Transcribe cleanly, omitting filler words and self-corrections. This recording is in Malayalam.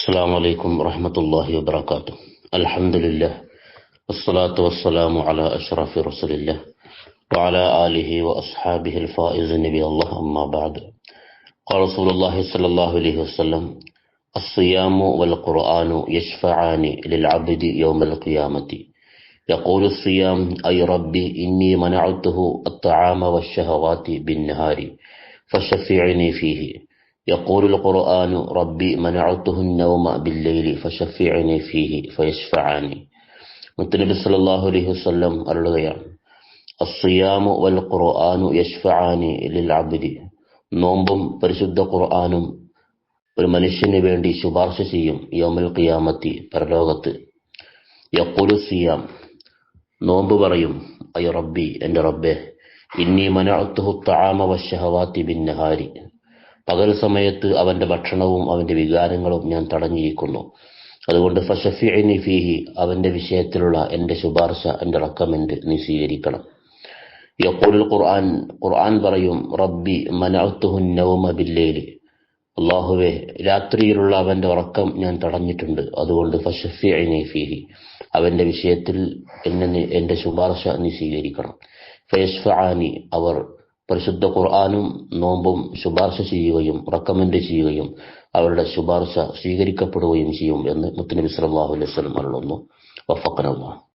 السلام عليكم ورحمة الله وبركاته. الحمد لله والصلاة والسلام على أشرف رسول الله وعلى آله وأصحابه الفائز نبي الله، أما بعد. قال رسول الله صلى الله عليه وسلم: الصيام والقرآن يشفعان للعبد يوم القيامة. يقول الصيام: أي ربي إني منعته الطعام والشهوات بالنهار فشفعني فيه. يقول القرآن: ربي منعته النوم بالليل فشفعني فيه فيشفعاني. മുത്തുനബി സല്ലല്ലാഹു അലൈഹി വസല്ലം അരുളുകയാണ്: അസ്സിയാമു വൽ ഖുർആനു യശ്ഫഅനി ലിൽ അബ്ദി. നോമ്പും പരിശുദ്ധ ഖുർആനും ഒരു മനുഷ്യന് വേണ്ടി ശുപാർശ ചെയ്യും യൗമുൽ ഖിയാമത്തി, പരലോകത്ത്. യഖൂലു സിയാം, നോമ്പ് പറയും: അയ റബ്ബി, എന്റെ റബ്ബേ, ഇന്നി മനഅതുഹു തആമ വശഹവാതി ബിന്നഹാരി. പകൽ സമയത്ത് അവന്റെ ഭക്ഷണവും അവന്റെ വികാരങ്ങളും ഞാൻ തടഞ്ഞിരിക്കുന്നു. അതുകൊണ്ട് ഫശഫിഇനി ഫീഹി, അവന്റെ വിഷയത്തിലുള്ള എന്റെ ശുപാർശ, എന്റെ റെക്കമെൻഡ് നീ സ്വീകരിക്കണം. യഖൂലുൽ ഖുർആൻ, ഖുർആൻ പറയും: റബ്ബി മനഅതുഹു നൗമ ബില്ലൈലി. അല്ലാഹുവേ, രാത്രിയിലുള്ള അവന്റെ ഉറക്കം ഞാൻ തടഞ്ഞിട്ടുണ്ട്. അതുകൊണ്ട് ഫശഫിഇനി ഫീഹി, അവന്റെ വിഷയത്തിൽ എന്റെ ശുപാർശ നീ സ്വീകരിക്കണം. ഫയശ്ഫഅനി, അവർ പരിശുദ്ധ ഖുർആനും നോമ്പും ശുപാർശ ചെയ്യുകയും റെക്കമെൻഡ് ചെയ്യുകയും അവരുടെ ശുപാർശ സ്വീകരിക്കപ്പെടുകയും ചെയ്യും എന്ന് മുത്തുനബി സല്ലല്ലാഹു അലൈഹി വസല്ലം പറയുന്നു. വഫഖനല്ലാഹ്.